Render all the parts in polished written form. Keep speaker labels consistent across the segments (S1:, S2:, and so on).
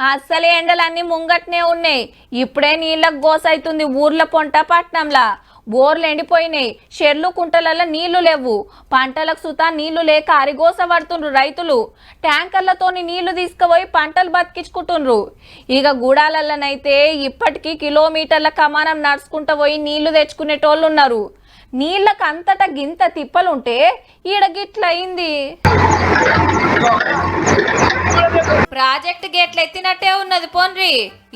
S1: అస్సలే ఎండలన్నీ ముంగట్నే ఉన్నాయి. ఇప్పుడే నీళ్ళకు గోసైతుంది ఊర్ల పొంట పట్నంలా. బోర్లు ఎండిపోయినాయి, చెర్లు కుంటలలో నీళ్లు లేవు, పంటలకు సుతా నీళ్లు లేక అరిగోస పడుతుండ్రు రైతులు. ట్యాంకర్లతోని నీళ్లు తీసుకుపోయి పంటలు బతికించుకుంటుండ్రు. ఇక గూడాలలోనైతే ఇప్పటికీ కిలోమీటర్ల కమానం నడుచుకుంటూ పోయి నీళ్లు తెచ్చుకునేటోళ్ళు ఉన్నారు. నీళ్ళకు అంతటా గింత తిప్పలుంటే ఈడ గిట్లయింది. ప్రాజెక్ట్ గేట్లు ఎత్తినట్టే ఉన్నది పోన్రి.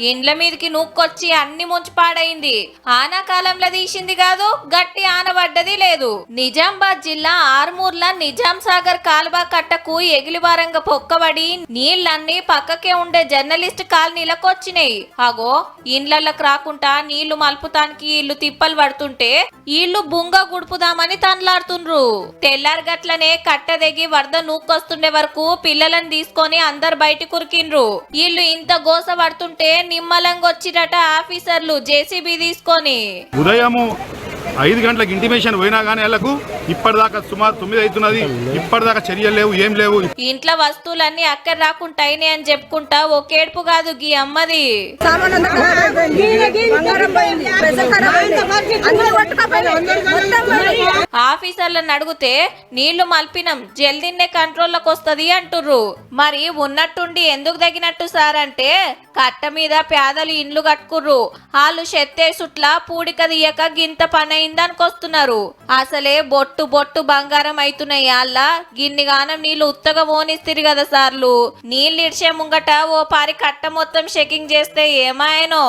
S1: ఇండ్ల మీదకి నూక్కొచ్చి అన్ని ముంచి పాడైంది. ఆనాకాలంలో తీసింది కాదు, గట్టి ఆనబడ్డది లేదు. నిజామాబాద్ జిల్లా ఆర్మూర్ల నిజాం సాగర్ కాల్వా కట్టకు ఎగిలివారంగా పొక్కబడి నీళ్లన్నీ పక్కకే ఉండే జర్నలిస్ట్ కాలనీలకు వచ్చినాయి. అగో ఇండ్లకు రాకుండా నీళ్లు మలుపుతానికి ఇల్లు తిప్పలు పడుతుంటే ఇల్లు బుంగ గుడుపుదామని తనలాడుతుండ్రు. తెల్లారి గట్లనే కట్ట దిగి వరద నూక్కొస్తుండే వరకు పిల్లలను తీసుకొని అందరు బయట కురికిండ్రు. ఇల్లు ఇంత గోస పడుతుంటే నిమ్మలంగా వచ్చిరట ఆఫీసర్లు జేసీబీ తీసుకొని.
S2: ఉదయము 5 గంటలకు ఇంటిమేషన్ పోయినా గానీ వాళ్ళకు ఇప్పటిదాకా సుమారు 9 అవుతున్నది. ఇప్పటిదాకా చర్యలు లేవు, ఏం లేవు.
S1: ఇంట్లో వస్తువులన్నీ అక్కడ రాకుండా అయినాయి అని చెప్పుకుంటా ఒకేడుపు కాదు గీ అమ్మది. ఆఫీసర్లను అడిగితే నీళ్లు మల్పినం జల్దీనే కంట్రోల్లోకి వస్తది అంటుర్రు. మరి ఉన్నట్టుండి ఎందుకు తగినట్టు సార్ అంటే కట్ట మీద పేదలు ఇండ్లు కట్టుకుర్రు. వాళ్ళు చెత్తేసుట్లా పూడిక తీయక గింత పనైందనుకొస్తున్నారు. అసలే బొట్టు బొట్టు బంగారం అవుతున్నాయి. వాళ్ళ గిన్నిగానం నీళ్లు ఉత్తగా ఓనిస్తారు కదా సార్లు. నీళ్ళు ఇడ్చే ముంగట ఓ పారి కట్ట మొత్తం చెకింగ్ చేస్తే ఏమాయనో.